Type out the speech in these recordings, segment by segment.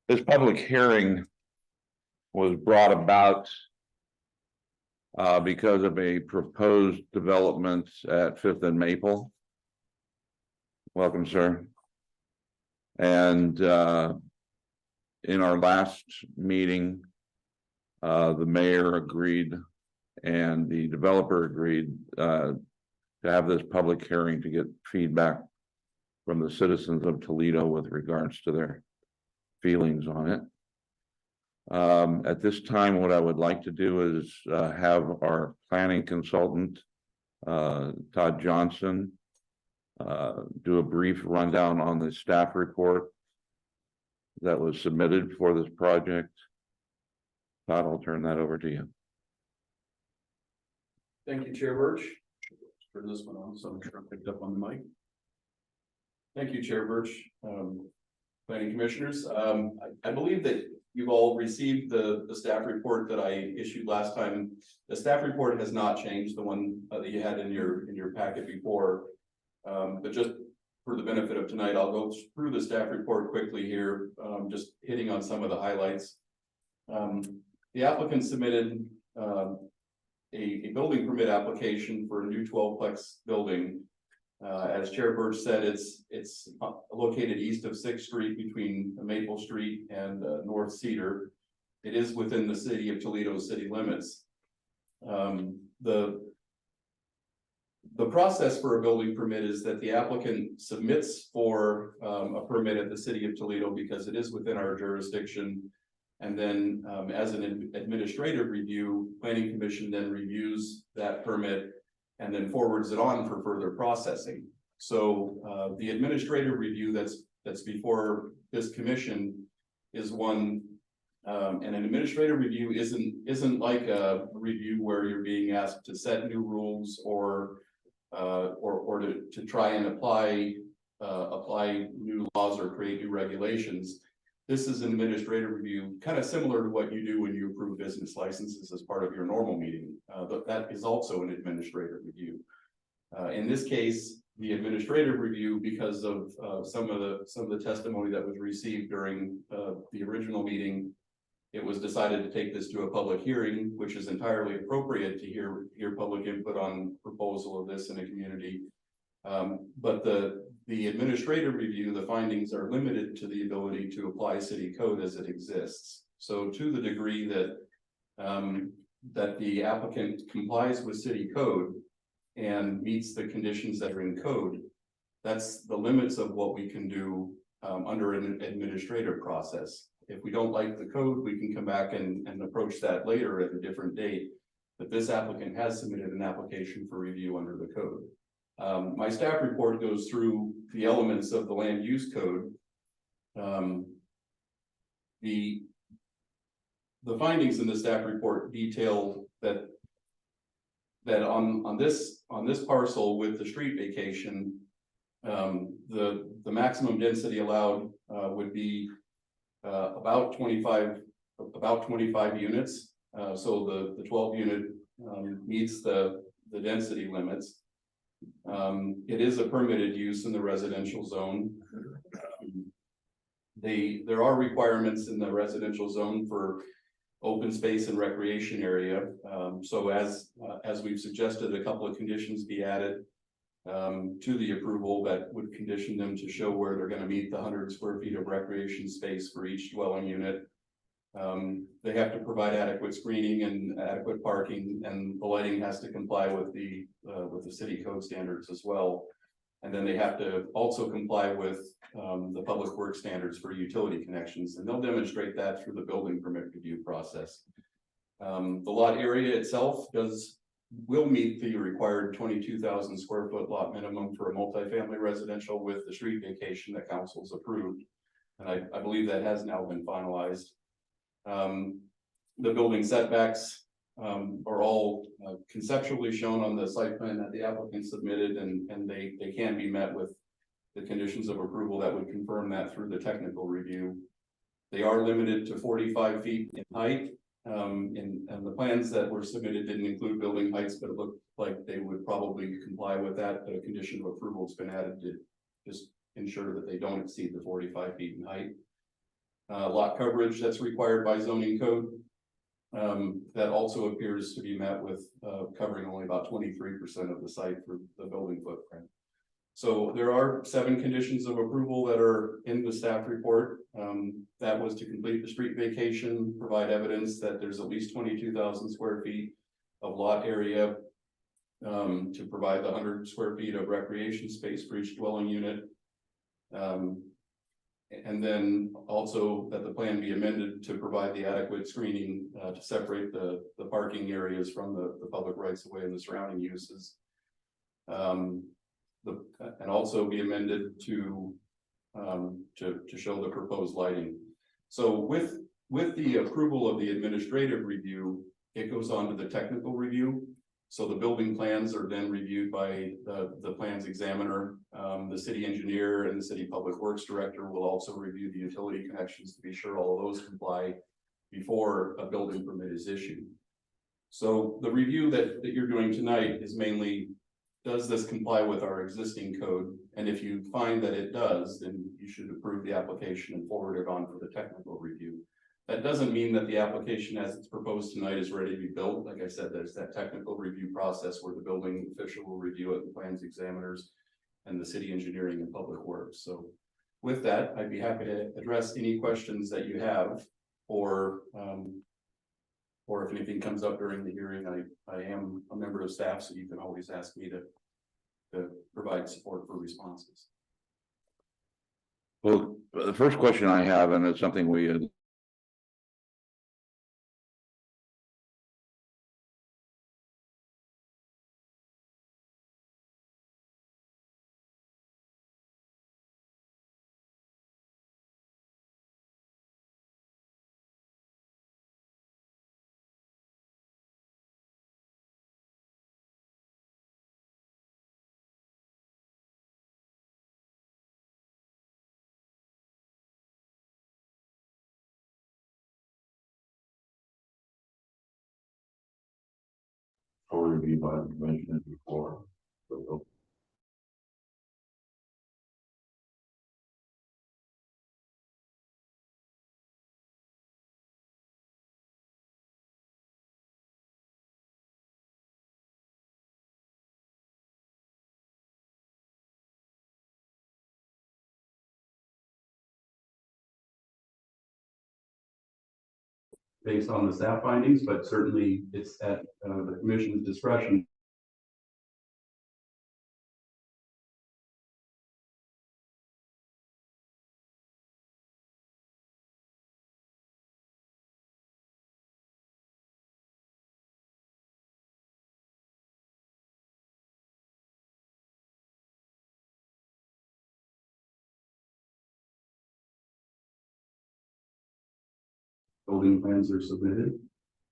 This public hearing was brought about because of a proposed development at Fifth and Maple. Welcome, sir. And in our last meeting, the mayor agreed and the developer agreed to have this public hearing to get feedback from the citizens of Toledo with regards to their feelings on it. At this time, what I would like to do is have our planning consultant, Todd Johnson, do a brief rundown on the staff report that was submitted for this project. Todd, I'll turn that over to you. Thank you, Chair Birch. Turn this one on, so I'm sure I picked up on the mic. Thank you, Chair Birch. Planning Commissioners, I believe that you've all received the staff report that I issued last time. The staff report has not changed, the one that you had in your packet before. But just for the benefit of tonight, I'll go through the staff report quickly here, just hitting on some of the highlights. The applicant submitted a building permit application for a new 12-plex building. As Chair Birch said, it's located east of 6th Street between Maple Street and North Cedar. It is within the city of Toledo city limits. The process for a building permit is that the applicant submits for a permit at the city of Toledo because it is within our jurisdiction. And then as an administrative review, Planning Commission then reviews that permit and then forwards it on for further processing. So the administrative review that's before this commission is one, and an administrative review isn't like a review where you're being asked to set new rules or to try and apply new laws or create new regulations. This is an administrative review, kind of similar to what you do when you approve business licenses as part of your normal meeting. But that is also an administrative review. In this case, the administrative review, because of some of the testimony that was received during the original meeting, it was decided to take this to a public hearing, which is entirely appropriate to hear public input on proposal of this in a community. But the administrative review, the findings are limited to the ability to apply city code as it exists. So to the degree that that the applicant complies with city code and meets the conditions that are in code, that's the limits of what we can do under an administrative process. If we don't like the code, we can come back and approach that later at a different date. But this applicant has submitted an application for review under the code. My staff report goes through the elements of the land use code. The findings in the staff report detail that on this parcel with the street vacation, the maximum density allowed would be about 25 units. So the 12 unit meets the density limits. It is a permitted use in the residential zone. There are requirements in the residential zone for open space and recreation area. So as we've suggested, a couple of conditions be added to the approval that would condition them to show where they're going to meet the 100 square feet of recreation space for each dwelling unit. They have to provide adequate screening and adequate parking, and the lighting has to comply with the city code standards as well. And then they have to also comply with the public works standards for utility connections, and they'll demonstrate that through the building permit review process. The lot area itself will meet the required 22,000 square foot lot minimum for a multifamily residential with the street vacation that council's approved. And I believe that has now been finalized. The building setbacks are all conceptually shown on the site plan that the applicant submitted, and they can be met with the conditions of approval that would confirm that through the technical review. They are limited to 45 feet in height, and the plans that were submitted didn't include building heights, but it looked like they would probably comply with that. But a condition of approval has been added to just ensure that they don't exceed the 45 feet in height. lot coverage that's required by zoning code. That also appears to be met with, covering only about 23% of the site for the building footprint. So there are 7 conditions of approval that are in the staff report. That was to complete the street vacation, provide evidence that there's at least 22,000 square feet of lot area, to provide the 100 square feet of recreation space for each dwelling unit. And then also that the plan be amended to provide the adequate screening, to separate the parking areas from the public rights of way and the surrounding uses. And also be amended to show the proposed lighting. So with the approval of the administrative review, it goes on to the technical review. So the building plans are then reviewed by the plans examiner. The city engineer and the city public works director will also review the utility connections to be sure all of those comply before a building permit is issued. So the review that you're doing tonight is mainly, does this comply with our existing code? And if you find that it does, then you should approve the application and forward it on for the technical review. That doesn't mean that the application as it's proposed tonight is ready to be built. Like I said, there's that technical review process where the building official will review it, the plans examiners and the city engineering and public works. So with that, I'd be happy to address any questions that you have, or if anything comes up during the hearing. I am a member of staff, so you can always ask me to provide support for responses. Well, the first question I have, and it's something we had reviewed by the commission before. Based on the staff findings, but certainly it's at the commission's discretion. Building plans are submitted,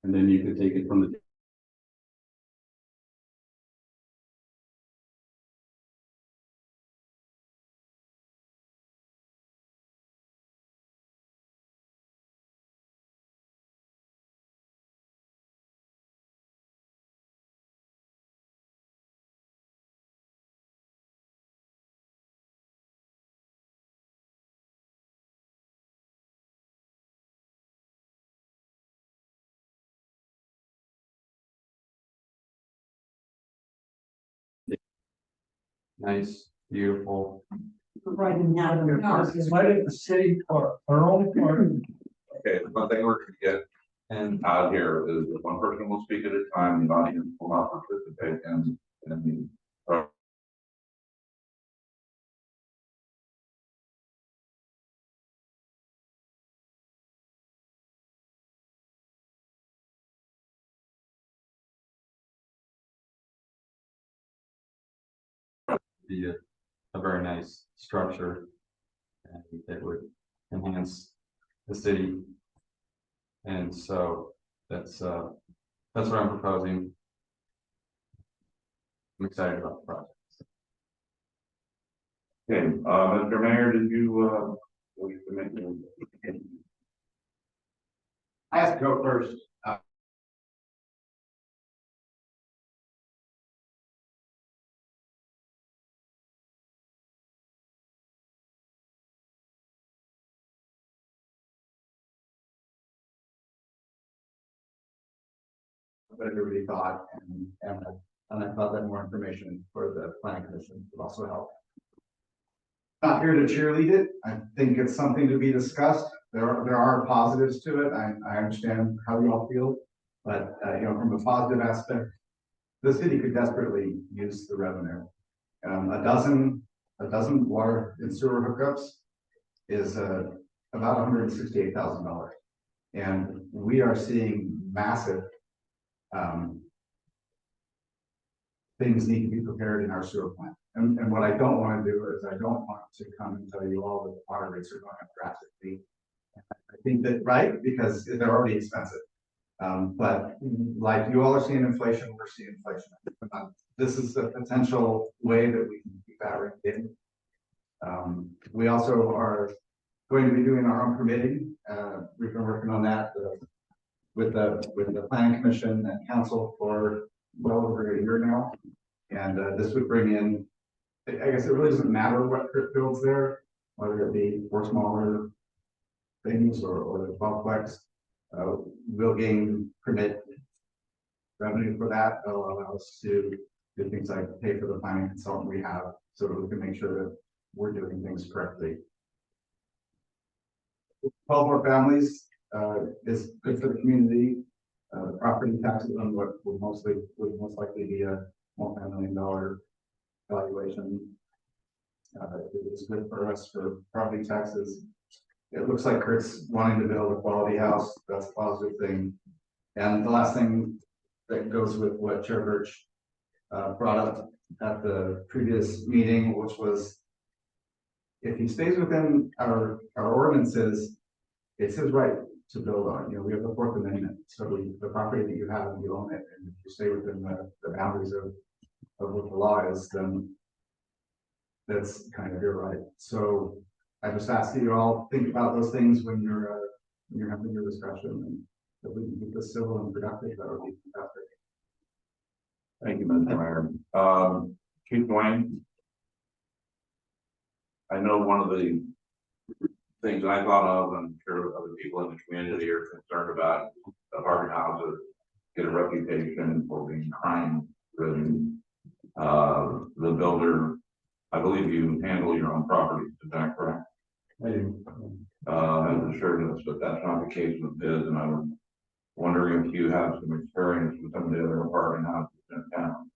and then you could take it from the nice, beautiful. Providing out of your house. Why did the city park, our own park? Okay, one thing we're gonna get And out here is that one person will speak at a time, the audience will not participate in the. be a very nice structure. And that would enhance the city. And so that's what I'm proposing. I'm excited about the project. Okay, Mr. Mayor, did you, wish to make any? I have to go first. what everybody thought, and I thought that more information for the planning commission would also help. Not here to cheerlead it. I think it's something to be discussed. There are positives to it. I understand how you all feel, but from a positive aspect, the city could desperately use the revenue. A dozen water and sewer hookups is about $168,000, and we are seeing massive things need to be prepared in our sewer plant. And what I don't want to do is I don't want to come and tell you all that the water rates are going up drastically. I think that, right, because they're already expensive. But like you all are seeing inflation, we're seeing inflation. This is a potential way that we can keep that rate in. We also are going to be doing our own permitting. We've been working on that with the planning commission and council for well over a year now. And this would bring in, I guess it really doesn't matter what Crit builds there, whether it be for smaller things or the complex. We'll gain permit revenue for that. That'll allow us to do things like pay for the planning consultant we have, so that we can make sure that we're doing things correctly. 12 more families is good for the community. Property taxes on what would most likely be a multi-million-dollar valuation. It is good for us for property taxes. It looks like Kurt's wanting to build a quality house. That's a positive thing. And the last thing that goes with what Chair Birch brought up at the previous meeting, which was if he stays within our ordinances, it's his right to build on. We have the Fourth Amendment. So the property that you have, you own it, and if you stay within the boundaries of what the law is, then that's kind of your right. So I just ask that you all think about those things when you're having your discussion, and that we can keep this civil and productive. That would be fantastic. Thank you, Mr. Mayor. Chief Dwayne. I know one of the things I thought of, and I'm sure other people in the community are concerned about, the apartment houses get a reputation for being crime driven. The builder, I believe you handle your own properties, is that correct? I do. Has assured us that that's not the case with his, and I was wondering if you have some experience with some of the other apartment houses in town.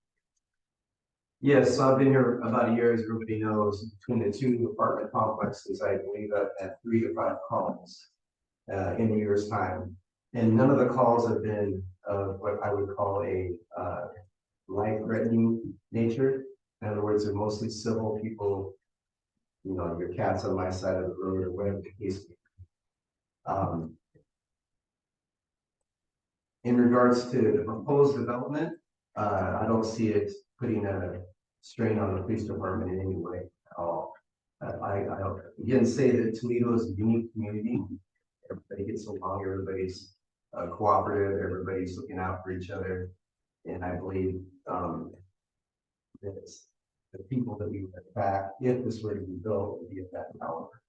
Yes, so I've been here about a year, as everybody knows. Between the two apartment complexes, I believe I've had 3 to 5 calls in a year's time. And none of the calls have been of what I would call a life-threatening nature. In other words, they're mostly civil people, your cat's on my side of the road or whatever the case may be. In regards to the proposed development, I don't see it putting a strain on the police department in any way at all. I again say that Toledo is a unique community. Everybody gets along, everybody's cooperative, everybody's looking out for each other. And I believe that the people that we would attract, if this were to be built, would be of that caliber.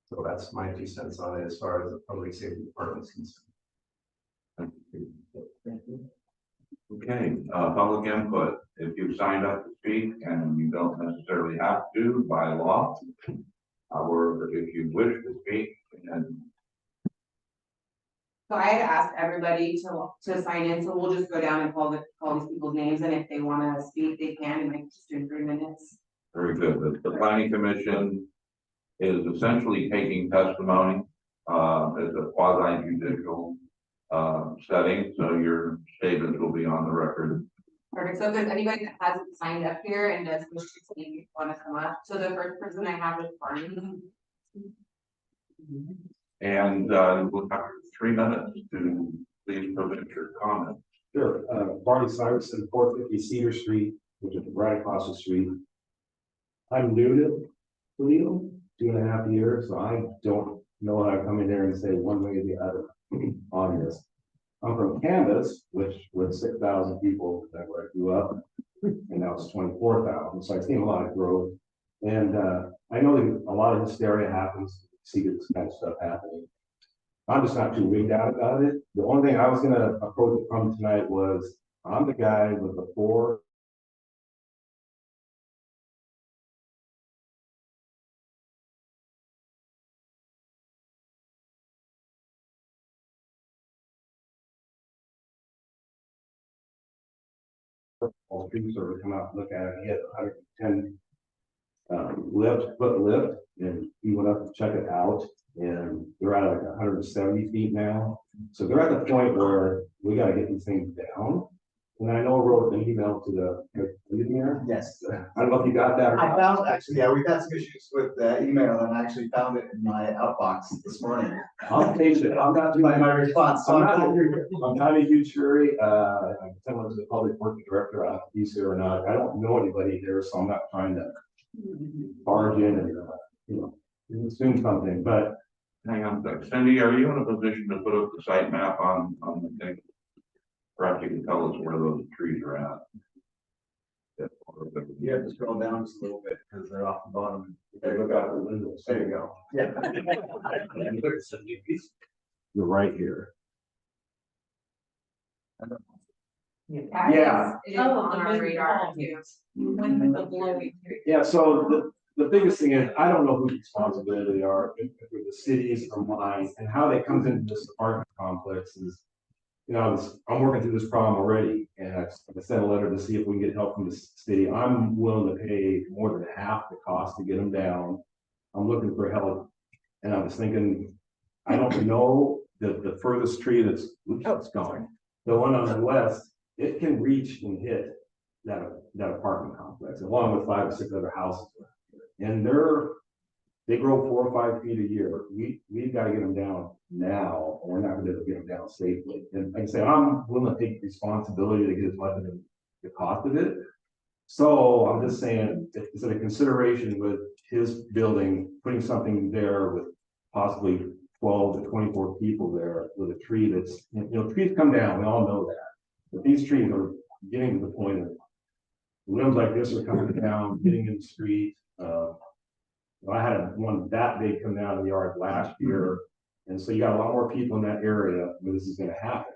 So that's my 2 cents on it as far as the public safety department is concerned. Thank you. Okay, public input. If you've signed up to speak, and you don't necessarily have to by law, or if you wish to speak, and so I had asked everybody to sign in, so we'll just go down and call these people's names, and if they want to speak, they can, and make just do 3 minutes. very good. The planning commission is essentially taking testimony as a quasi judicial setting, so your statements will be on the record. Perfect. So if there's anybody that hasn't signed up here and does wish to speak, want to come up. So the first person I have is Barney. And we'll have 3 minutes to please present your comments. Sure. Barney Syverson, 450 Cedar Street, which is right across the street. I'm new to Toledo, 2.5 years, so I don't know how to come in here and say one way or the other on this. I'm from Canvas, which was 6,000 people that where I grew up, and now it's 24,000. So I've seen a lot of growth, and I know that a lot of hysteria happens. See this kind of stuff happening. I'm just not too wigged out about it. The only thing I was gonna approach it from tonight was, I'm the guy with the 4 all street service come out and look at it. He had 110 foot lift, and he went up to check it out, and they're at like 170 feet now. So they're at the point where we gotta get these things down. And I know I wrote an email to the engineer. Yes. I don't know if you got that or I not. found, actually, yeah, we've had some issues with the email, and I actually found it in my outbox this morning. I'll take it. I'm not My response, so I'm I'm I'm not a huge hurry. I'm similar to the public works director. I don't know if he's here or not. I don't know anybody here, so I'm not trying to barge in and, assume something, but Hang on a sec. Cindy, are you in a position to put up the site map on the thing? Perhaps you can tell us where those trees are at. You have to scroll down just a little bit, because they're off the bottom. they look out the windows. There you go. Yeah. You're right here. Yeah. It is Oh, on the our big radar wall. too. When the blowing. Yeah, so the biggest thing is, I don't know whose responsibility are, if the cities or mine, and how they comes into this apartment complex is. I'm working through this problem already, and I sent a letter to see if we can get help from the city. I'm willing to pay more than half the cost to get them down. I'm looking for help, and I was thinking, I don't know the furthest tree that's, it's gone. The one on the west, it can reach and hit that apartment complex, along with 5 or 6 other houses. And they grow 4 or 5 feet a year. We've got to get them down now, or we're not going to get them down safely. And like I say, I'm willing to take responsibility to get as much of the cost of it. So I'm just saying, is it a consideration with his building, putting something there with possibly 12 to 24 people there with a tree that's, trees come down, we all know that. But these trees are getting to the point of limbs like this are coming down, getting in the street. I had one that big come down in the yard last year. And so you got a lot more people in that area where this is gonna happen.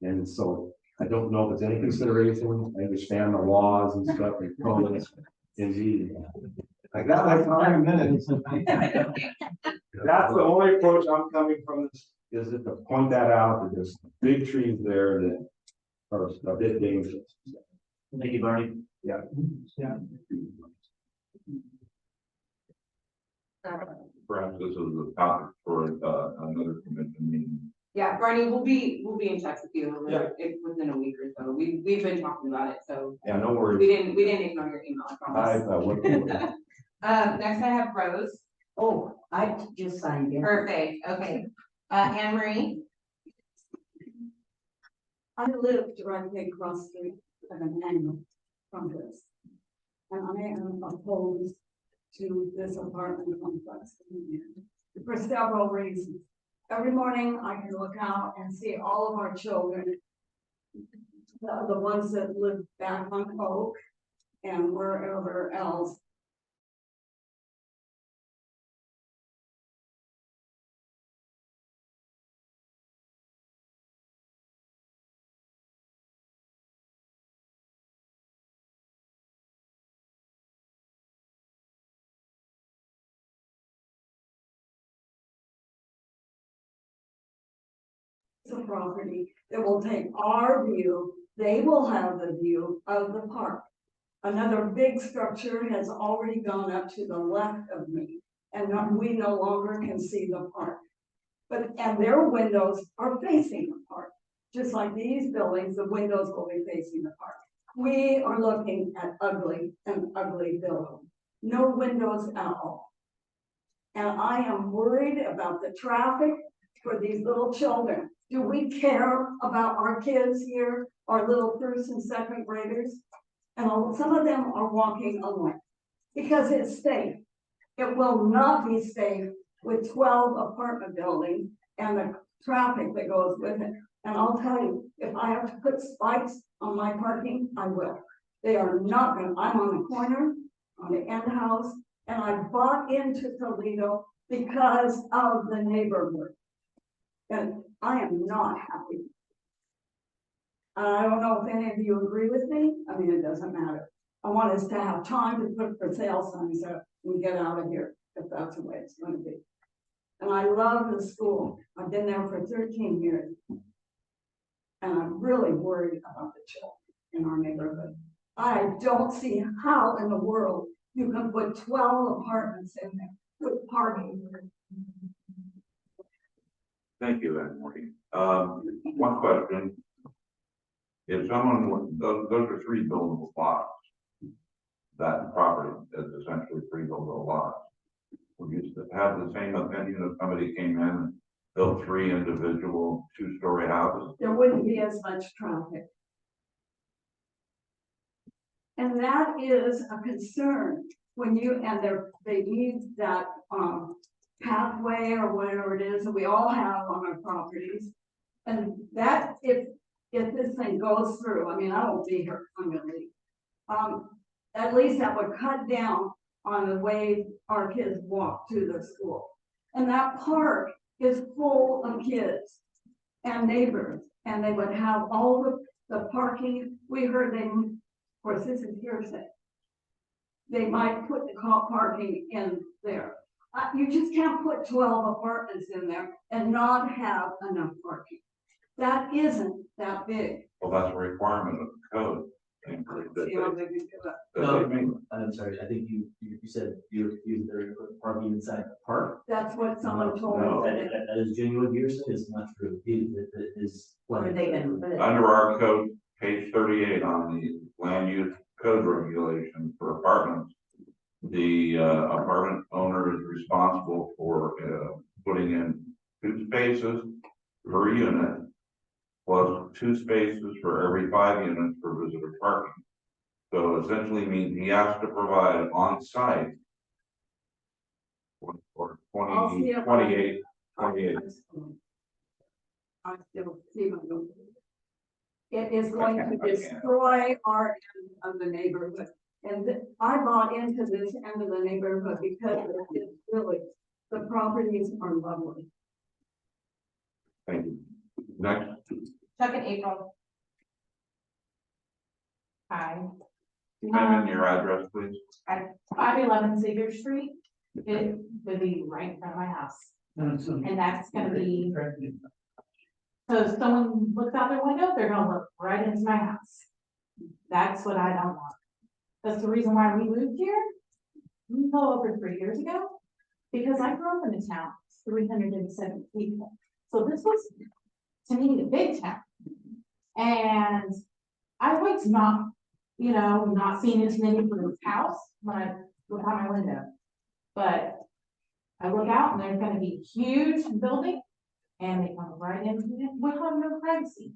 And so I don't know if it's any consideration. I understand the laws and stuff and codes. Indeed. I got my 5 minutes. That's the only approach I'm coming from this, is to point that out, that there's big trees there that are a bit dangerous. Thank you, Barney. Yeah. Yeah. Perhaps this is a topic for another commission meeting. Yeah, Barney, we'll be in touch with you Yeah. within a week or so. We've been talking about it, so Yeah, no we worries. didn't ignore your email, I promise. Next I have Rose. Oh, I just signed in. Perfect, okay. Anne Marie. I live directly across the street of an angle from this. And I am opposed to this apartment complex for several reasons. Every morning I can look out and see all of our children, the ones that live back on Oak and wherever else. The property that will take our view, they will have the view of the park. Another big structure has already gone up to the left of me, and we no longer can see the park. And their windows are facing the park, just like these buildings, the windows will be facing the park. We are looking at an ugly building, no windows at all. And I am worried about the traffic for these little children. Do we care about our kids here, our little first and second graders? And some of them are walking away because it's safe. It will not be safe with 12 apartment buildings and the traffic that goes with it. And I'll tell you, if I have to put spikes on my parking, I will. They are not gonna, I'm on the corner, on the end house, and I bought into Toledo because of the neighborhood. And I am not happy. I don't know if any of you agree with me. I mean, it doesn't matter. I want us to have time to put for sale signs up and get out of here, if that's the way it's gonna be. And I love the school. I've been there for 13 years. And I'm really worried about the children in our neighborhood. I don't see how in the world you can put 12 apartments in there with parking. Thank you, Anne Marie. One question. If someone, those are 3 buildable lots. That property is essentially 3 buildable lots. Would you have the same opinion if somebody came in and built 3 individual 2-story houses? There wouldn't be as much traffic. And that is a concern when you, and they need that, pathway or whatever it is that we all have on our properties. And that, if this thing goes through, I mean, I won't be here, I'm gonna leave. At least that would cut down on the way our kids walk to the school. And that park is full of kids and neighbors, and they would have all the parking. We heard they, of course, this is hearsay. They might put the car parking in there. You just can't put 12 apartments in there and not have enough parking. That isn't that big. Well, that's a requirement of the code. You know, they can do that. That they make. I'm sorry, I think you said you they're gonna put parking inside the park. That's what someone told No. me. That is genuine hearsay, it's not true. It is. Where they can put it. Under our code, page 38 on the land use code regulations for apartments, the apartment owner is responsible for putting in 2 spaces per unit, plus 2 spaces for every 5 units for visitor parking. So essentially means he has to provide on-site or I'll see 20, if 28. I still see my own. It is going to destroy our end of the neighborhood. And I bought into this end of the neighborhood because it's really, the properties are lovely. Thank you. Next. Chuck and April. Hi. Name and your address, please. 511 Xavier Street. It would be right in front of my house. And that's gonna be, so if someone looks out their window, they're gonna look right into my house. That's what I don't want. That's the reason why we moved here. We moved over 3 years ago. Because I grew up in a town, 307 people. So this was, to me, a big town. And I was not, not seeing this many from this house when I look out my window. But I look out and there's gonna be a huge building and they come right into it. We have no privacy.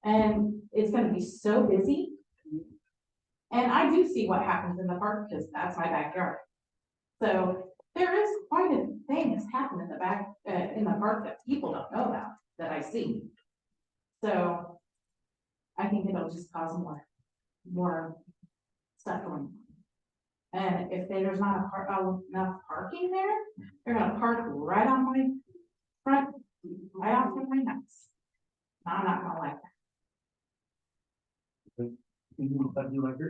And it's gonna be so busy. And I do see what happens in the park because that's my backyard. So there is quite a thing that's happened in the back, in the park that people don't know about, that I see. So I think it'll just cause more stuff going on. And if there's not enough parking there, they're gonna park right on my front, right off of my house. I'm not gonna like that.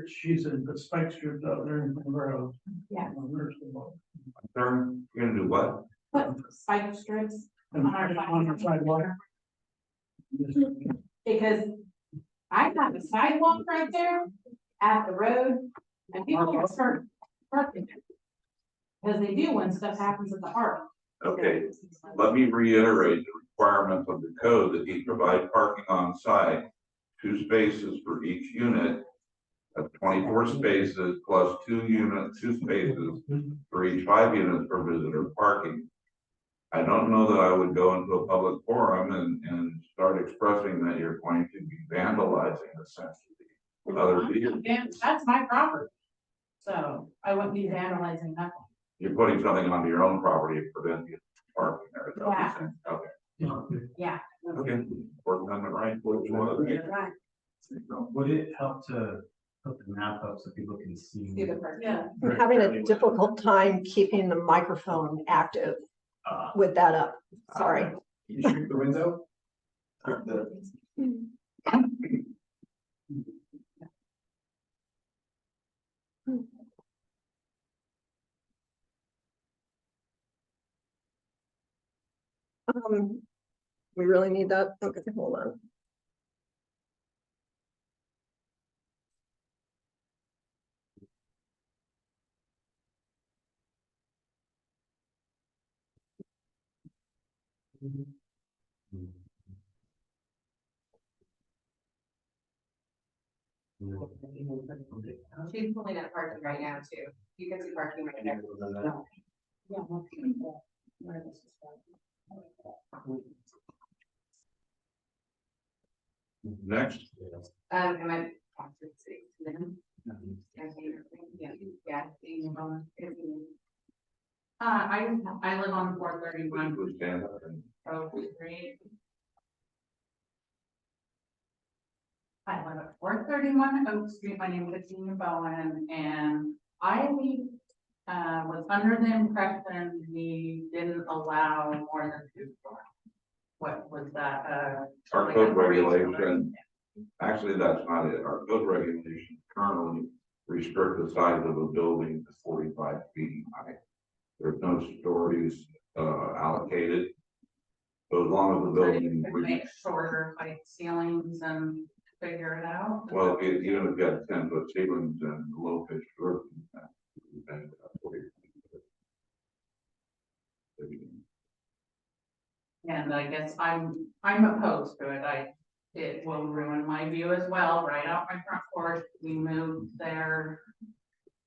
She's in the spike strip out there in the road. Yeah. Sir, you're gonna do what? Put spike strips on our sidewalk. because I got the sidewalk right there at the road and people can start parking there. Because they do when stuff happens at the park. Okay, let me reiterate the requirements of the code that he provide parking on site. 2 spaces for each unit. That's 24 spaces plus 2 spaces for each 5 units for visitor parking. I don't know that I would go into a public forum and start expressing that you're going to be vandalizing essentially other vehicles. That's my property. So I wouldn't be vandalizing nothing. You're putting something onto your own property to prevent you from parking there. Is that what you're saying? Okay. Yeah. Okay. Fourth Amendment right. Right. Would it help to put the map up so people can see? See the park. Yeah. I'm having a difficult time keeping the microphone active with that up. Sorry. You shoot the window? The- We really need that. Okay, hold on. She's pulling up parking right now too. You can see parking right there. Yeah. Next, Am I? I live on 431. please stand up and Oak Street. I live at 431 Oak Street. My name is Tina Bowen, and I was under the impression we didn't allow more than 2 stores. What was that? our like code a three-story? regulation, actually, that's not it. Our code regulation currently restrict the size of a building to 45 feet high. There's no stories allocated. So as long as the So you building, could make shorter height ceilings and figure it out. well, even if you have 10-foot ceilings and low pitched roof. then 40. And I guess I'm opposed to it. It will ruin my view as well, right out my front porch. We moved there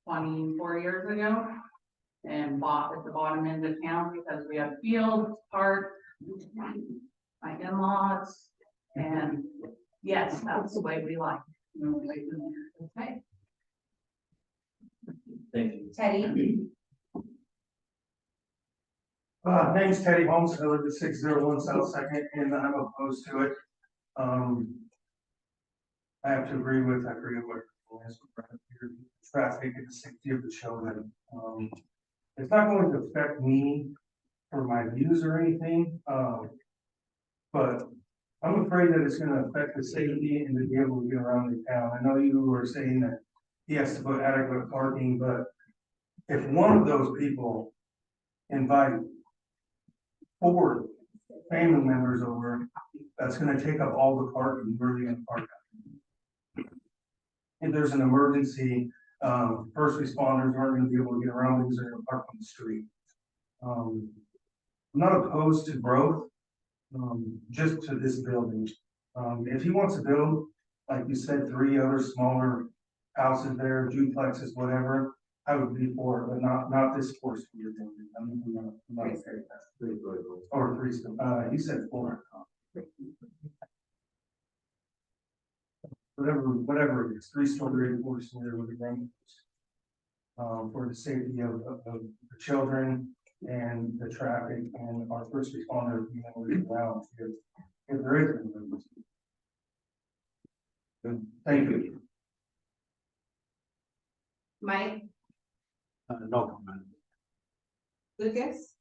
24 years ago. And bought at the bottom end of town because we have fields, parks, my in-laws, and yes, that's the way we like. Okay. Thank you. Teddy. Name's Teddy Holmes, I live at 601 South Second, and I'm opposed to it. I have to agree with, I forget what it was, traffic and the safety of the children. It's not going to affect me or my views or anything, but I'm afraid that it's gonna affect the safety and to be able to get around the town. I know you were saying that he has to put adequate parking, but if one of those people invite 4 family members over, that's gonna take up all the parking, where are they gonna park? If there's an emergency, first responders aren't gonna be able to get around because they're gonna park on the street. I'm not opposed to growth, just to this building. If he wants to build, like you said, 3 other smaller houses there, duplexes, whatever, I would be for it, but not this 4-story building. I mean, I'm not okay with that. Or 3, he said 4. Whatever it is, 3-story, 4-story, whatever. For the safety of the children and the traffic and our first responder being able to get around if there is an emergency. Thank you. Mike, No comment. Lucas,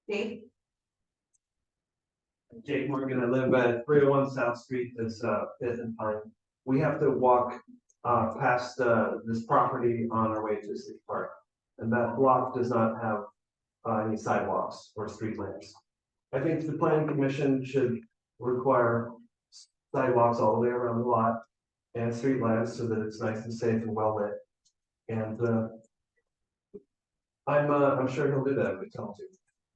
Dave, Jake Morgan, I live at 301 South Street, that's 5th and Pine. We have to walk past this property on our way to City Park. And that block does not have any sidewalks or street lamps. I think the planning commission should require sidewalks all the way around the lot and street lamps so that it's nice and safe and well lit. And I'm sure he'll do that if we tell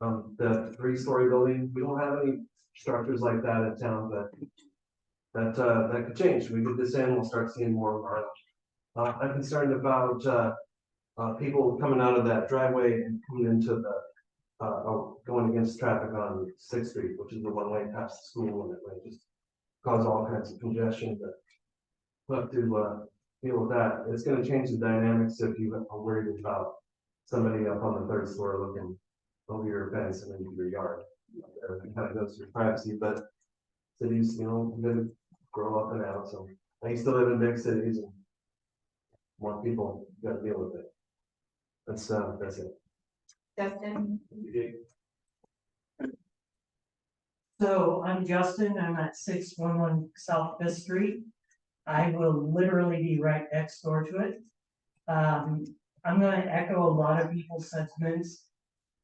him to. The 3-story building, we don't have any structures like that in town that could change. We get this in, we'll start seeing more around. I'm concerned about people coming out of that driveway and coming into the going against traffic on 6th Street, which is the one-way past the school, and it may just cause all kinds of congestion. But we'll have to deal with that. It's going to change the dynamics if you are worried about somebody up on the 3rd floor looking over your fence and into your yard. It kind of goes to your privacy, but cities, you gotta grow up and out. So I used to live in big cities, and more people gotta deal with it. That's it. Justin, So I'm Justin, I'm at 611 South Fifth Street. I will literally be right next door to it. I'm gonna echo a lot of people's sentiments.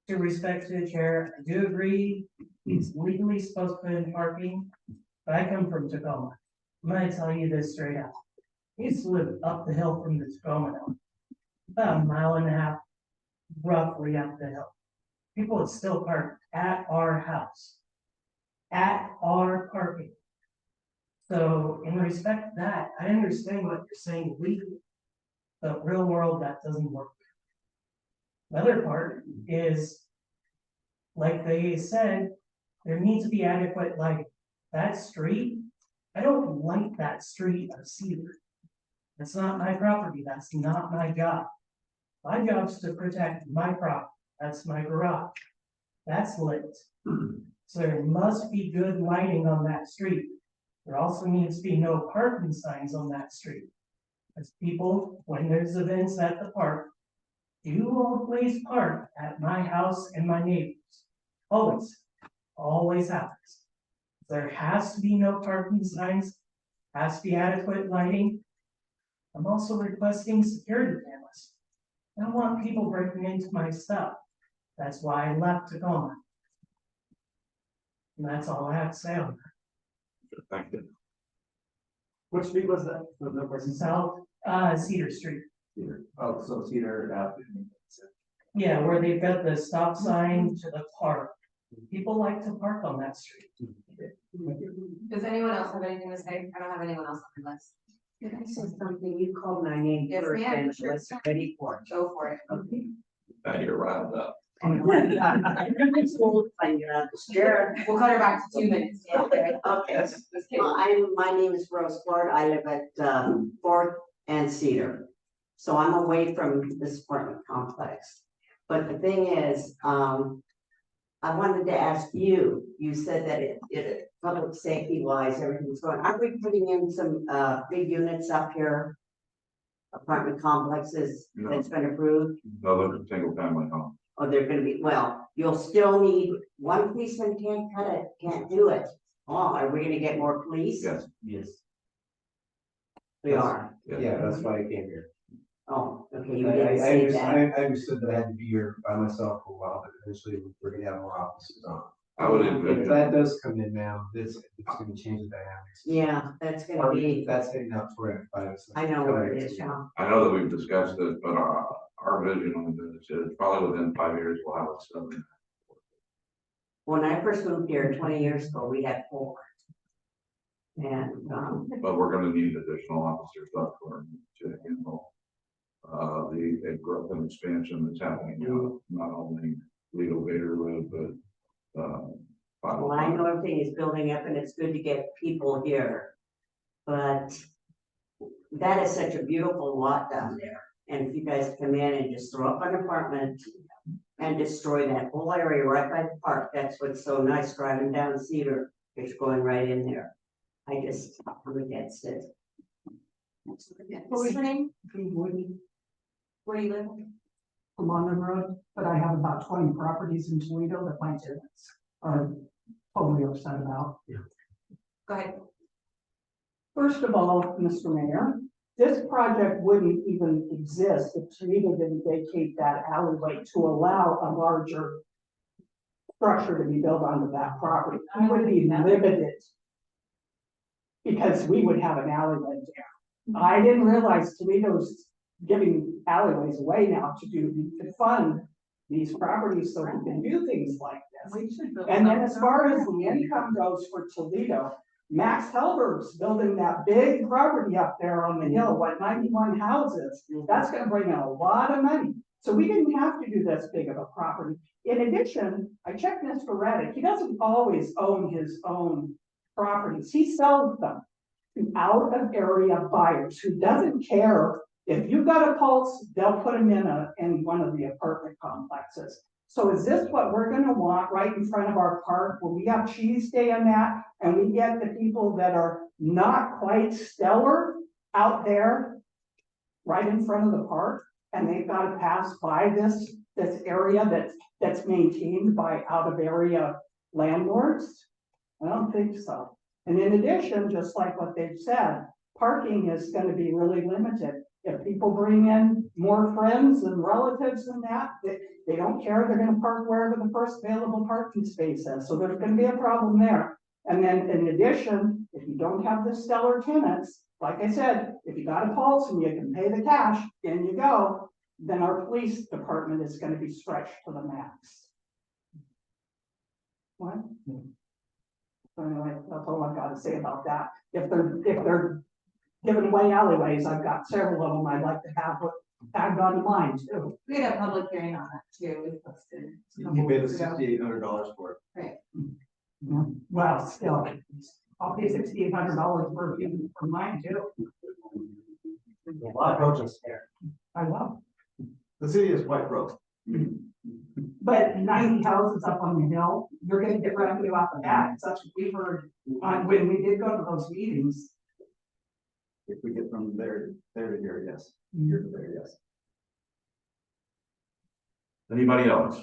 To respect to the chair, I do agree, he's legally supposed to put in parking, but I come from Tacoma. I'm gonna tell you this straight out. I used to live up the hill from the Tacoma Hill. About a mile and a half, roughly up the hill. People would still park at our house. At our parking. So in respect to that, I understand what you're saying legally. But real world, that doesn't work. The other part is, like they said, there needs to be adequate lighting. That street, I don't like that street of Cedar. That's not my property, that's not my job. My job is to protect my property, that's my garage. That's lit. So there must be good lighting on that street. There also needs to be no parking signs on that street. As people, when there's events at the park, do always park at my house and my neighbors. Always happens. There has to be no parking signs, has to be adequate lighting. I'm also requesting security cameras. I don't want people breaking into my stuff. That's why I left Tacoma. And that's all I have to say on that. Thank you. Which street was that? The person South, Cedar Street. Cedar. Oh, so Cedar Avenue. Yeah, where they've got the stop sign to the park. People like to park on that street. Does anyone else have anything to say? I don't have anyone else on my list. Can I say something? You called my name Yes, first ma'am. and was ready for it. Go for it. Okay. Now you're riled up. Jared. We'll cut her back to 2 minutes. Yeah, okay. Okay. Just kidding. My name is Rose Ford. I live at Fourth and Cedar. So I'm away from this apartment complex. But the thing is, I wanted to ask you, you said that it public safety wise, everything's going, aren't we putting in some big units up here? Apartment complexes No. that's been approved? No, those are single family homes. Oh, they're gonna be, well, you'll still need, one policeman can't cut it, can't do it. Oh, are we gonna get more police? Yes. Yes. We are. Yeah, that's why I came here. Oh, okay, you I didn't say that. understood that I had to be here by myself for a while, but eventually we're gonna have more officers on. I would If envision, that does come in now, it's gonna change the dynamics. Yeah, that's gonna be, That's heading out toward it. I know where it is, Sean. I know that we've discussed this, but our vision on this is probably within 5 years, we'll have a 7. When I first moved here 20 years ago, we had 4. And, But we're gonna need additional officers up for to handle the growth and expansion that's happening now, not only Lido Vader Road, but well, I know everything is building up and it's good to get people here. But that is such a beautiful lot down there. And if you guys come in and just throw up an apartment and destroy that whole area right by the park, that's what's so nice driving down Cedar. It's going right in there. I'm against it. What was your name? Where do you live? I'm on the road, but I have about 20 properties in Toledo that my tenants are totally upset about. Go ahead. First of all, Mr. Mayor, this project wouldn't even exist if Toledo didn't vacate that alleyway to allow a larger structure to be built onto that property. We would be limited because we would have an alleyway there. I didn't realize Toledo's giving alleyways away now to fund these properties so we can do things like this. And then as far as the income goes for Toledo, Max Helberg's building that big property up there on the hill, 91 houses. That's gonna bring in a lot of money. So we didn't have to do this big of a property. In addition, I checked Mr. Reddick, he doesn't always own his own properties. He sells them to out of area buyers who doesn't care. If you've got a pulse, they'll put them in one of the apartment complexes. So is this what we're gonna want right in front of our park when we have cheese day on that and we get the people that are not quite stellar out there right in front of the park and they've got to pass by this area that's maintained by out of area landlords? I don't think so. And in addition, just like what they've said, parking is gonna be really limited. If people bring in more friends and relatives and that, they don't care, they're gonna park wherever the first available parking space is, so there's gonna be a problem there. And then in addition, if you don't have the stellar tenants, like I said, if you got a pulse and you can pay the cash, in you go, then our police department is gonna be stretched to the max. What? So anyway, that's all I've got to say about that. If they're giving away alleyways, I've got several of them I'd like to have tagged on mine too. We had a public hearing on that too, we posted. You paid us $6,800 for it. Right. Well, still, I'll pay $6,800 for mine too. A lot of protests there. I will. The city is quite broke. But 90 houses up on the hill, you're gonna get revenue off of that. That's what we heard when we did go to those meetings. If we get from there to here, yes. Here to there, yes. Anybody else?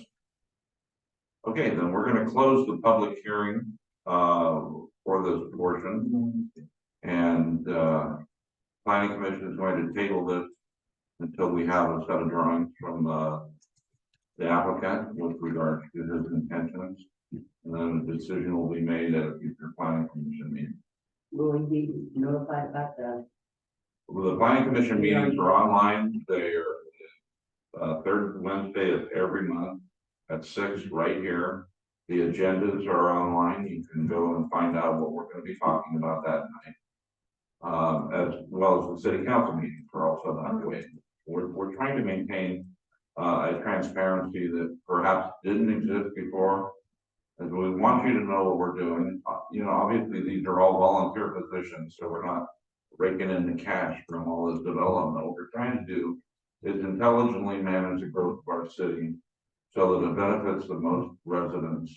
Okay, then we're gonna close the public hearing for this portion. And planning commission is going to table this until we have a set of drawings from the applicant with regard to his intentions. And then a decision will be made at a future planning commission meeting. Will we be notified about the? Well, the planning commission meetings are online. They are third Wednesday of every month at 6 right here. The agendas are online. You can go and find out what we're going to be talking about that night. As well as the city council meetings are also that way. We're trying to maintain a transparency that perhaps didn't exist before. And we want you to know what we're doing. You know, obviously these are all volunteer positions, so we're not raking in the cash from all this development. What we're trying to do is intelligently manage the growth of our city so that it benefits the most residents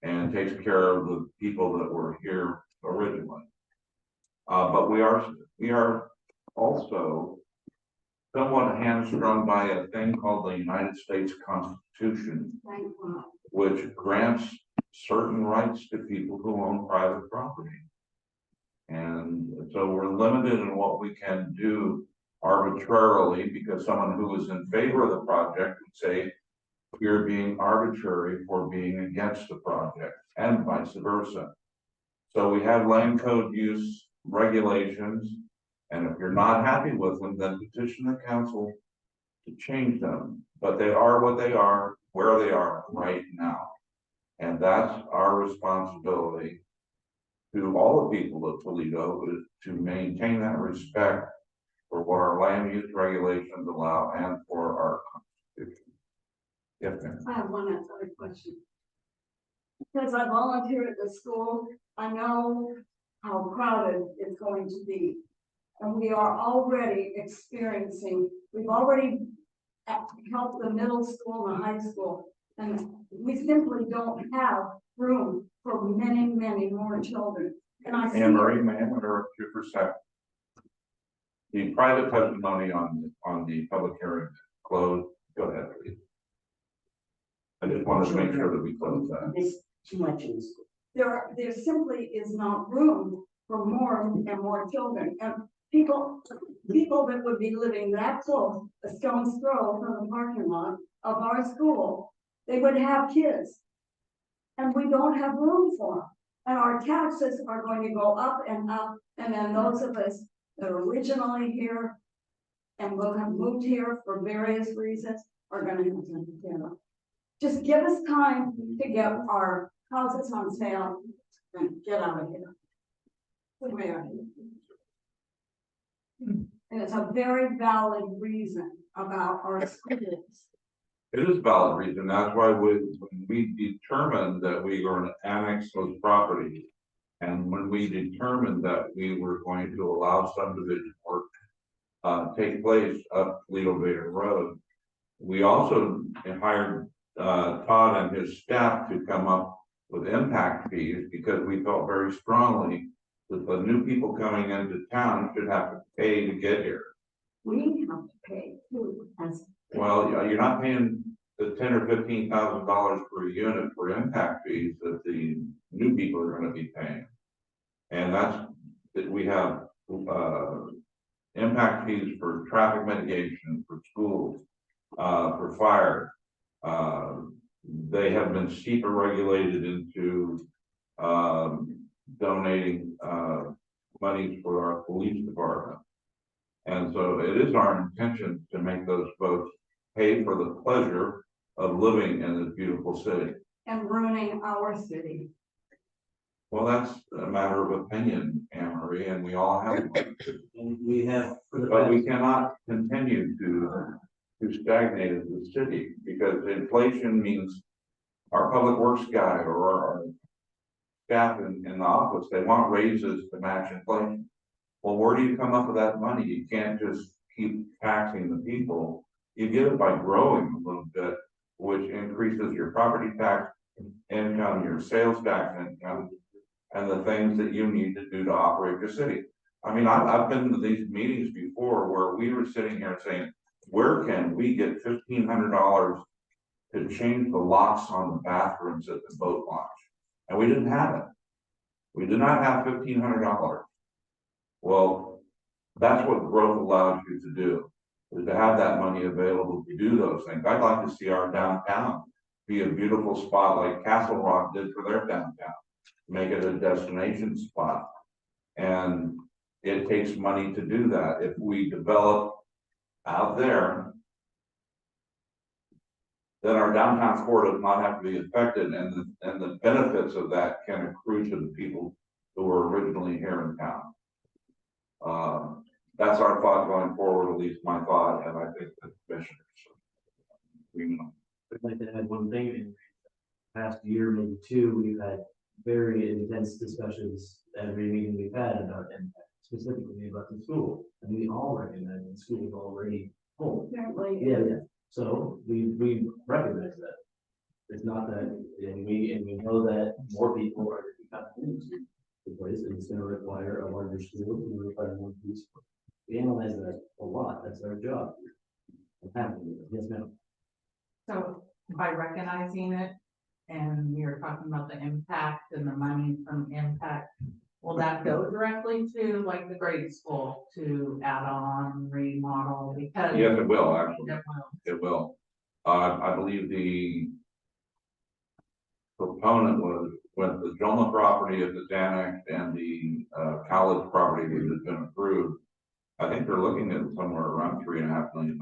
and takes care of the people that were here originally. But we are also somewhat hamstrung by a thing called the United States Constitution, which grants certain rights to people who own private property. And so we're limited in what we can do arbitrarily, because someone who is in favor of the project would say you're being arbitrary for being against the project, and vice versa. So we have land code use regulations, and if you're not happy with them, then petition the council to change them. But they are what they are, where they are right now. And that's our responsibility to all the people of Toledo, is to maintain that respect for what our land use regulations allow and for our constitution. Yes, ma'am. I have one other question. Because I volunteer at the school, I know how crowded it's going to be. And we are already experiencing, we've already helped the middle school and the high school. And we simply don't have room for many, many more children. And I see. Anne Marie, may I interrupt you for a second? The private testimony on the public hearing closed. Go ahead, please. I just wanted to make sure that we close that. There's too much in school. There simply is not room for more and more children. And people that would be living that close, a stone's throw from the parking lot of our school, they would have kids. And we don't have room for them. And our taxes are going to go up. And then those of us that are originally here and will have moved here for various reasons are gonna have to pay up. Just give us time to get our houses on sale and get out of here. And it's a very valid reason about our schools. It is a valid reason. That's why when we determined that we were going to annex those properties, and when we determined that we were going to allow subdivision work take place up Toledo Vader Road, we also hired Todd and his staff to come up with impact fees, because we felt very strongly that the new people coming into town should have to pay to get here. We have to pay too. Well, you're not paying the the $10,000 or $15,000 per unit for impact fees that the new people are gonna be paying. And that's, that we have, impact fees for traffic mitigation, for schools, for fire. They have been steeper regulated into, donating, money for our police department. And so it is our intention to make those folks pay for the pleasure of living in this beautiful city. And ruining our city. Well, that's a matter of opinion, Anne Marie, and we all have one. And we have, for the But we past, cannot continue to stagnate as a city, because inflation means our public works guy or our staff in the office, they want raises to match inflation. Well, where do you come up with that money? You can't just keep taxing the people. You get it by growing a little bit, which increases your property tax income, your sales tax income, and the things that you need to do to operate your city. I mean, I've been to these meetings before where we were sitting here saying, where can we get $1,500 to change the locks on the bathrooms at the boat launch? And we didn't have it. We did not have $1,500. Well, that's what growth allows you to do, is to have that money available to do those things. I'd like to see our downtown be a beautiful spot like Castle Rock did for their downtown, make it a destination spot. And it takes money to do that. If we develop out there, then our downtown core does not have to be affected, and the benefits of that can accrue to the people who were originally here in town. That's our thought going forward, at least my thought, and I think the commissioners. I'd like to add one thing. In the past year, maybe two, we've had very intense discussions every meeting we've had about impact, specifically about the school. And we all recognize the school is already full. Yeah. So we recognize that. It's not that, and we know that more people are going to be coming into the place, and it's gonna require a larger school, it's gonna require more police. We analyze that a lot, that's our job. Yes, ma'am. So by recognizing it, and you're talking about the impact and the money from impact, will that go directly to like the grade school to add on, remodel? Because Yes, it will, actually. It will. I believe the proponent was with the Joma property as it's annexed and the college property which has been approved. I think they're looking at somewhere around $3.5 million.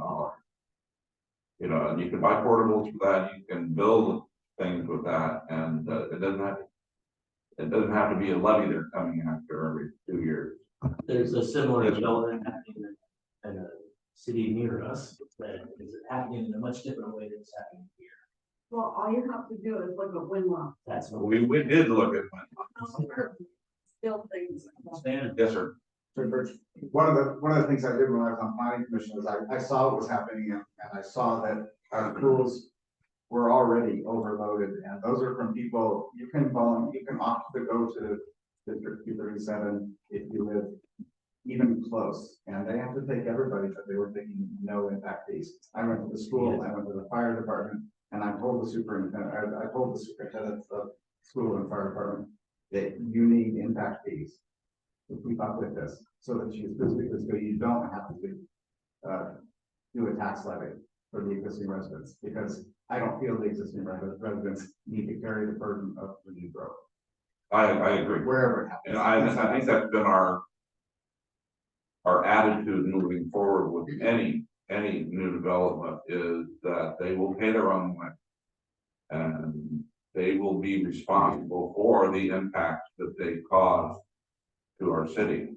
You know, and you can buy portables for that. You can build things with that, and it doesn't have to be a levy they're coming after every 2 years. There's a similar development happening in a city near us that is happening in a much different way than it's happening here. Well, all you have to do is look at Winlow. That's what We did look at Still things. Stand. Yes, sir. One of the things I did when I was on planning commission was I saw what was happening, and I saw that our schools were already overloaded, and those are from people, you can opt to go to District 237 if you live even close, and they have to take everybody, but they were taking no impact fees. I went to the school, I went to the fire department, and I told the superintendent, I told the superintendent of school and fire department that you need impact fees to keep up with this, so that you don't have to do a tax levy for the existing residents, because I don't feel the existing residents need to carry the burden of the new growth. I agree. Wherever it happens. And I think that's been our attitude moving forward with any new development, is that they will pay their own way. And they will be responsible for the impact that they cause to our city.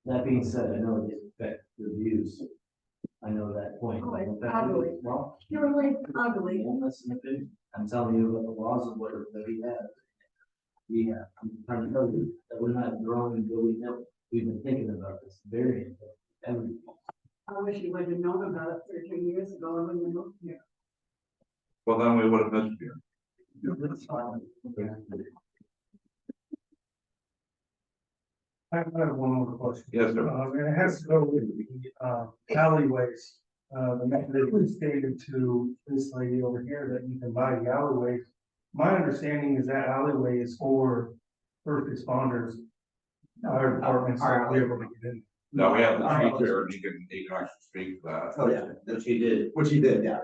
That being said, I know it affects reviews. I know that point. Oh, it's ugly. Well, Purely ugly. I'm telling you about the laws of what we have. I'm trying to tell you that we're not growing building up. We've been thinking about this very every. I wish you would have known about it 13 years ago when we moved here. Well, then we would have missed you. I have one more question. Yes, sir. And it has to go with the alleyways. the mechanism stated to this lady over here that you can buy the alleyway. My understanding is that alleyway is for first responders. Our departments are able to get in. No, we have the chief here, and he can actually speak to that. Oh, yeah, that she did, what she did, yeah.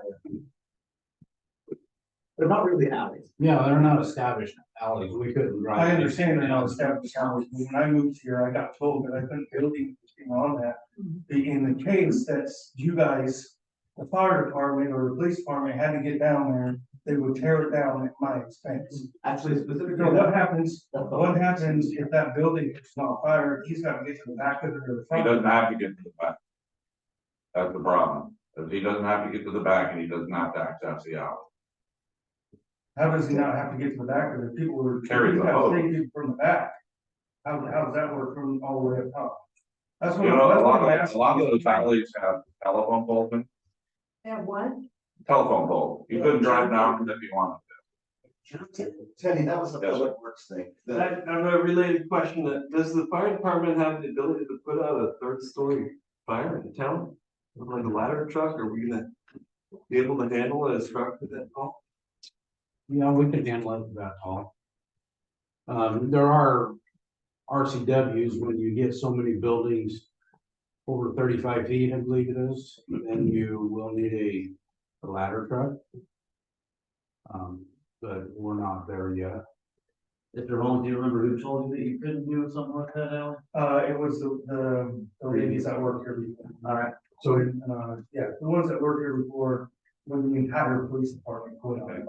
They're not really alleys. Yeah, they're not established alleys, we couldn't drive. I understand they're not established hours, but when I moved here, I got told that I couldn't build anything on that. In the case that you guys, the fire department or the police department had to get down there, they would tear it down at my expense. Actually, specifically. So what happens if that building is not fired, he's got to get to the back of it or the He front? doesn't have to get to the back. That's the problem, because he doesn't have to get to the back and he doesn't have to access the alley. How does he not have to get to the back of it? People were. Carry the he's gotta hose. take people from the back. How does that work from all the way up top? That's what. You know, that's a what I'm lot of asking. those alleys have telephone poles, in- And what? telephone poles. You couldn't drive down them if you wanted Teddy, that was a Yes, sir. public works thing. I have a related question. Does the fire department have the ability to put out a third story fire in the town? With like a ladder truck, are we gonna be able to handle a structure that tall? Yeah, we can handle it that tall. There are RCWs, when you get so many buildings over 35 feet, I believe it is, then you will need a ladder truck. But we're not there yet. If they're wrong, do you remember who told you that you couldn't do something like that, Alan? It was the ladies that worked here before. All right. So, yeah, the ones that worked here before, when the entire police department quit on it.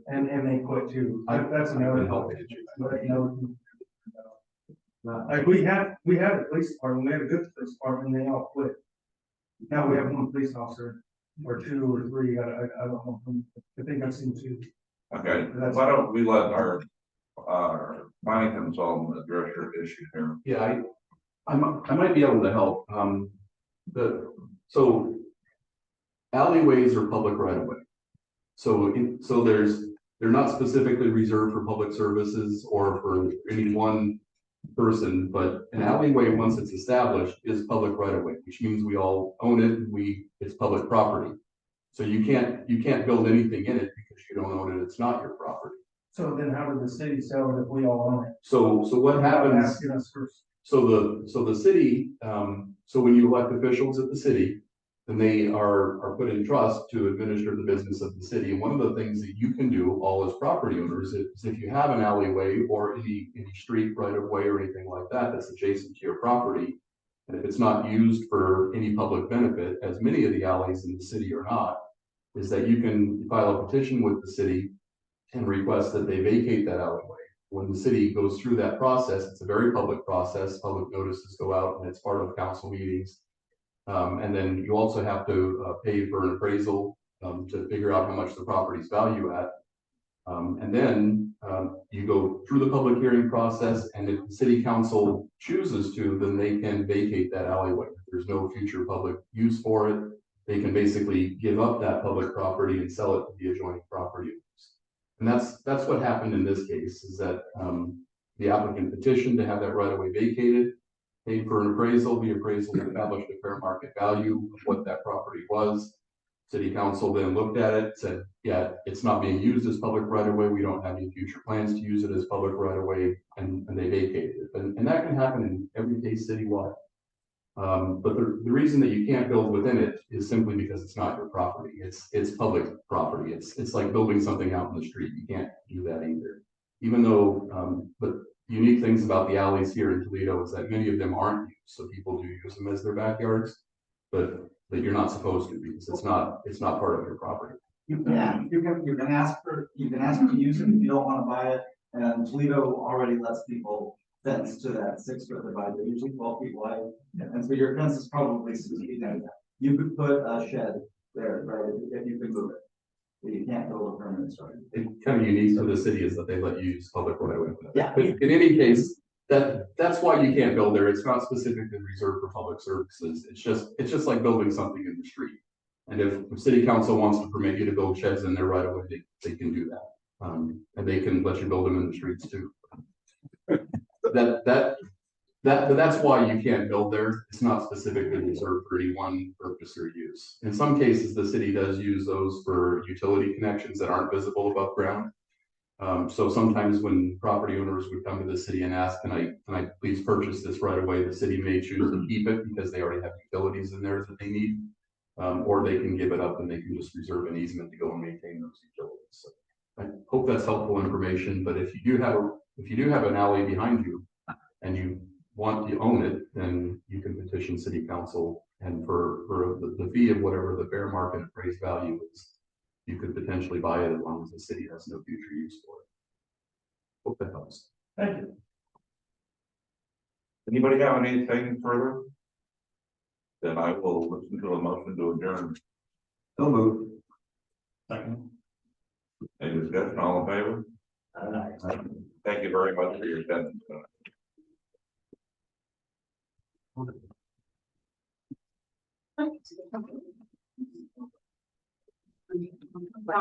And they quit too. That's another. But, you know, like we had a police department, we had a good police department, and they all quit. Now we have one police officer, or two or three, I don't know, I think I've seen two. to. Okay, why don't we let our planning consultant address your issue here? Yeah, I might be able to help. So alleyways are public right of way. So they're not specifically reserved for public services or for any one person, but an alleyway, once it's established, is public right of way, which means we all own it and it's public property. So you can't build anything in it because you don't own it, it's not your property. So then how did the city sell it if we all own it? So what happens? Asking us first. So the city, so when you elect officials at the city, then they are put in trust to administer the business of the city. And one of the things that you can do all as property owners is if you have an alleyway or any street right of way or anything like that that's adjacent to your property, and if it's not used for any public benefit, as many of the alleys in the city are not, is that you can file a petition with the city and request that they vacate that alleyway. When the city goes through that process, it's a very public process, public notices go out and it's part of council meetings. And then you also have to pay for an appraisal to figure out how much the property's value at. And then you go through the public hearing process, and if the city council chooses to, then they can vacate that alleyway. If there's no future public use for it, they can basically give up that public property and sell it to the adjoining property owners. And that's what happened in this case, is that the applicant petitioned to have that right of way vacated, paid for an appraisal. The appraisal established a fair market value of what that property was. City council then looked at it, said, yeah, it's not being used as public right of way. We don't have any future plans to use it as public right of way, and they vacated it. And that can happen in every case citywide. But the reason that you can't build within it is simply because it's not your property. It's public property. It's like building something out in the street. You can't do that either. Even though, but unique things about the alleys here in Toledo is that many of them aren't used, so people do use them as their backyards, but you're not supposed to, because it's not part of your property. You can ask to use it if you don't wanna buy it, and Toledo already lets people fence to that 6 foot divider, usually 12 feet wide. And so your fence is probably 6 feet in. You could put a shed there, right, if you could move it. But you can't build a permanent structure. It's kind of unique to the city is that they let you use public right away. Yeah. But in any case, that's why you can't build there. It's not specifically reserved for public services. It's just like building something in the street. And if city council wants to permit you to build sheds in there right away, they can do that. And they can let you build them in the streets too. But that's why you can't build there. It's not specifically reserved for any one purpose or use. In some cases, the city does use those for utility connections that aren't visible above ground. So sometimes when property owners would come to the city and ask, can I please purchase this right away? The city may choose to keep it because they already have utilities in there that they need. Or they can give it up and they can just reserve an easement to go and maintain those utilities. So I hope that's helpful information, but if you do have an alley behind you and you want to own it, then you can petition city council, and for the fee of whatever the fair market appraised value is, you could potentially buy it as long as the city has no future use for it. Hope that helps. Thank you. Anybody have anything further? Then I will listen to a motion to adjourn. So move. Second. Any discussion, all in favor? Thank you very much for your attendance.